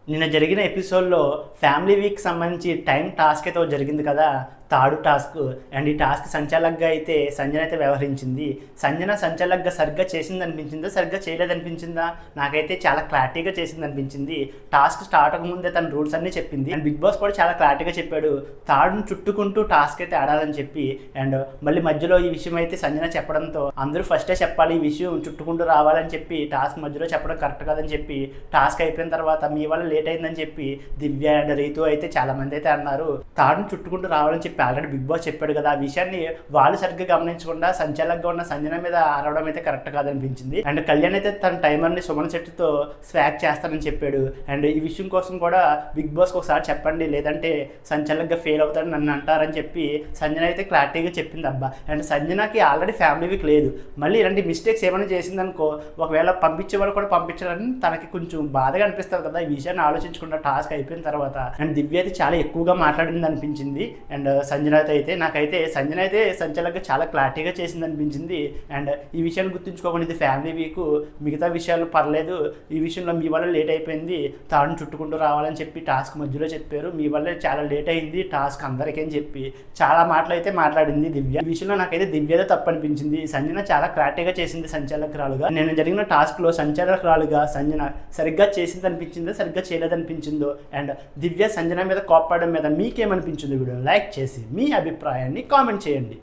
నిన్న జరిగిన ఎపిసోడ్‌లో ఫ్యామిలీ వీక్ సంబంధించి టైమ్ టాస్క్ అయితే ఒకటి జరిగింది కదా! తాడు టాస్క్. అండ్ ఈ టాస్క్ సంచాలకుగా అయితే సంజన అయితే వ్యవహరించింది. సంచాలకుగా సరిగ్గా చేసిందనిపించిందా? సరిగ్గా చేయలేదనిపించిందా? నాకైతే చాలా క్లారిటీగా చేసిందనిపించింది. టాస్క్ స్టార్ట్ అవ్వకముందే తన రూల్స్ అన్నీ చెప్పింది. అండ్ బిగ్ బాస్ కూడా చాలా క్లారిటీగా చెప్పాడు. తాడును చుట్టుకుంటూ టాస్క్ అయితే ఆడాలని చెప్పి. అండ్ మళ్ళీ మధ్యలో ఈ విషయం అయితే సంజన చెప్పడంతో అందరూ ఫస్టే చెప్పాలి ఈ విషయం చుట్టుకుంటూ రావాలని చెప్పి టాస్క్ మధ్యలో చెప్పడం కరెక్ట్ కాదని చెప్పి టాస్క్ అయిపోయిన తర్వాత మీ వల్ల లేట్ అయిందని చెప్పి దివ్య అండ్ రీతు అయితే చాలా మంది అయితే అన్నారు. తాడును చుట్టుకుంటూ రావాలని చెప్పి ఆల్రెడీ బిగ్ బాస్ చెప్పాడు కదా, ఆ విషయాన్ని వాళ్ళు సరిగ్గా గమనించకుండా సంచాలకుగా ఉన్న సంజన మీద అరవడం అయితే కరెక్ట్ కాదనిపించింది. అండ్ కళ్యాణ్ అయితే తన టైమర్ని సుమన్ శెట్టితో స్వాగ్ చేస్తానని చెప్పాడు. అండ్ ఈ విషయం కోసం కూడా బిగ్ బాస్కి ఒకసారి చెప్పండి, లేదంటే సంచాలకుగా ఫెయిల్ అవుతాడని నన్ను అంటారని చెప్పి సంజన అయితే క్లారిటీగా చెప్పింది అబ్బా. అండ్ సంజనకి ఆల్రెడీ ఫ్యామిలీ వీక్ లేదు, మళ్ళీ ఇలాంటి మిస్టేక్స్ ఏమైనా చేసిందనుకో, ఒకవేళ పంపించే వాళ్ళు కూడా పంపించాలని తనకి కొంచెం బాధగా అనిపిస్తుంది కదా. ఈ విషయాన్ని ఆలోచించకుండా టాస్క్ అయిపోయిన తర్వాత అండ్ దివ్య అయితే చాలా ఎక్కువగా మాట్లాడింది అనిపించింది. అండ్ సంజన అయితే నాకైతే సంజన అయితే సంచాలకుగా చాలా క్లారిటీగా చేసింది అనిపించింది. అండ్ ఈ విషయాన్ని గుర్తుంచుకోకుండా ఇది ఫ్యామిలీ వీక్, మిగతా విషయాలు పర్లేదు, ఈ విషయంలో మీ వల్ల లేట్ అయిపోయింది, తాడును చుట్టుకుంటూ రావాలని చెప్పి టాస్క్ మధ్యలో చెప్పారు, మీ వల్ల చాలా లేట్ అయింది టాస్క్ అందరికీ అని చెప్పి చాలా మాటలు అయితే మాట్లాడింది దివ్య. ఈ విషయంలో నాకైతే దివ్యదే తప్పు అనిపించింది. సంజన చాలా క్లారిటీగా చేసింది సంచాలకురాలుగా. నేను జరిగిన టాస్క్లో సంచాలకురాలుగా సంజన సరిగ్గా చేసింది అనిపించిందో సరిగ్గా చేయలేదనిపించిందో, అండ్ దివ్య సంజన మీద కోప్పడడం మీద మీకేమనిపించింది? వీడియో లైక్ చేసి మీ అభిప్రాయాన్ని కామెంట్ చేయండి.